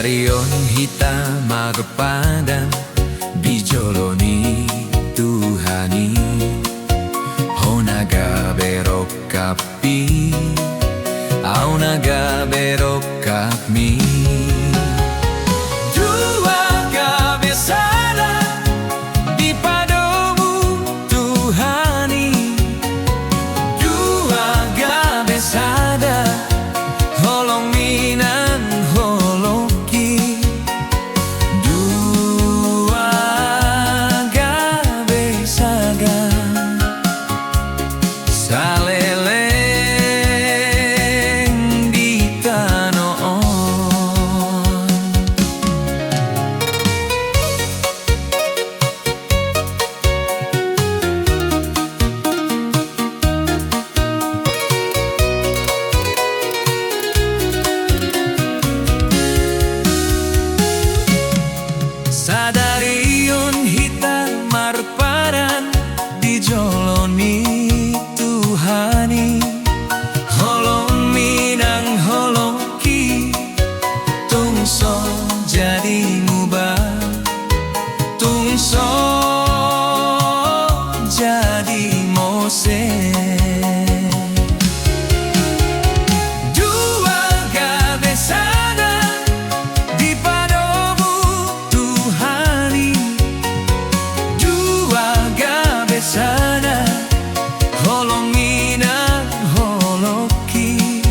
Sadarion hitam marpadan bijoloni Tuhani Honaga berok kapi Aunaga berok kapmi Dua gabesada di padamu Tuhani Dua gabesada holong minan holoki Dua gabesada saleleng di tanoon Sadarion hitam marpadan dijoloni Tuhani holong minang holoki tungso jadi ngubah tungso jadi mose Dua gabesada di padamu Tuhani Dua gabesada holong minang holoki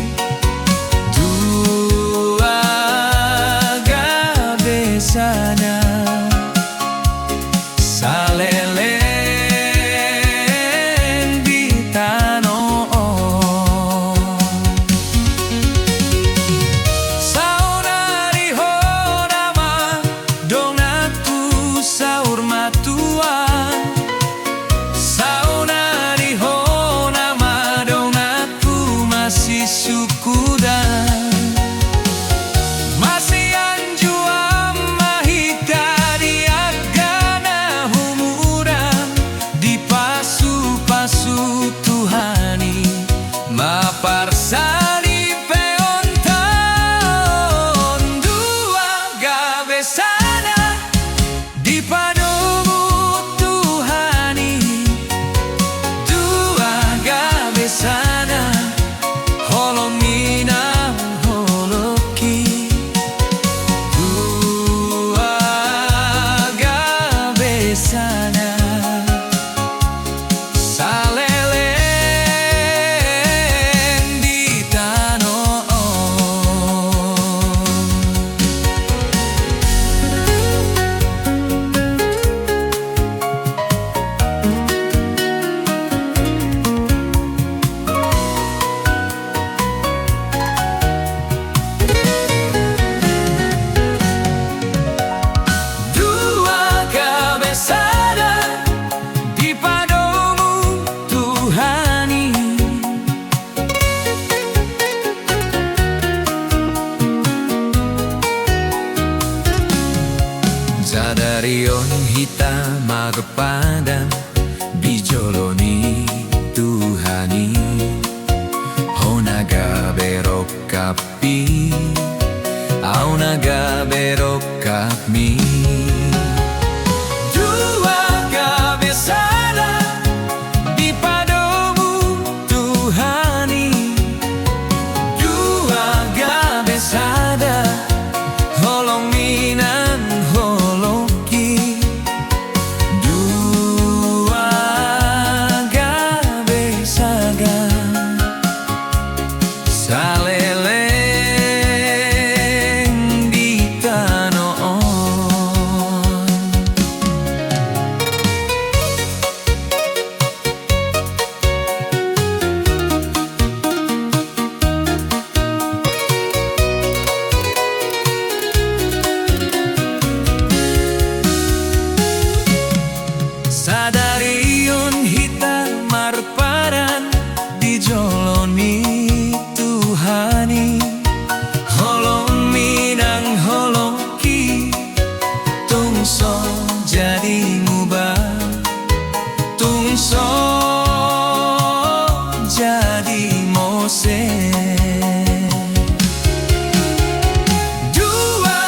Dua gabesada saleleng di tanoon Saunari honama donatu saur matua Saunari honama donatu masih sukudan masih anjuam mahika diagana humuran di pasu-pasu Tuhani maparsani peonton Dua gabesada di padamu Tuhani Dua gabesada holong minang holoki Dua gabesada saleleng di tanoon Dua gabesada di padamu Tuhani Sadarion hitam marpadan bijoloni Tuhani Honaga berok kapi Aunaga berok kapmi Dua gabesada di padamu Tuhani Dua gabesada holong minan holoki Dua gabesada saleleng di tanoon Sadarion hitam marpadan dijoloni Tuhani holong minang holoki tungso jadi ngubah tungso jadi mose Dua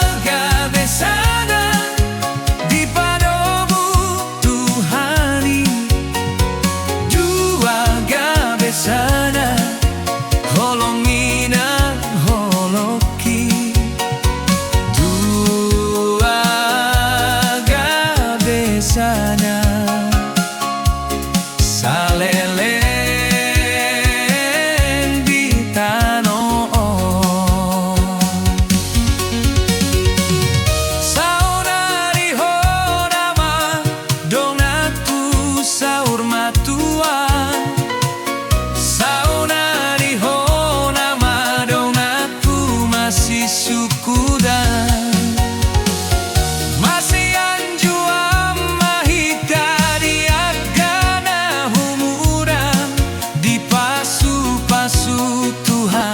holominan holoki dua gadesana salelen di tano saunari honama donatu saur matuan saunari honama donatu masih sukudan masih anjuam mahika diagana humuran di pasu-pasu Tuhan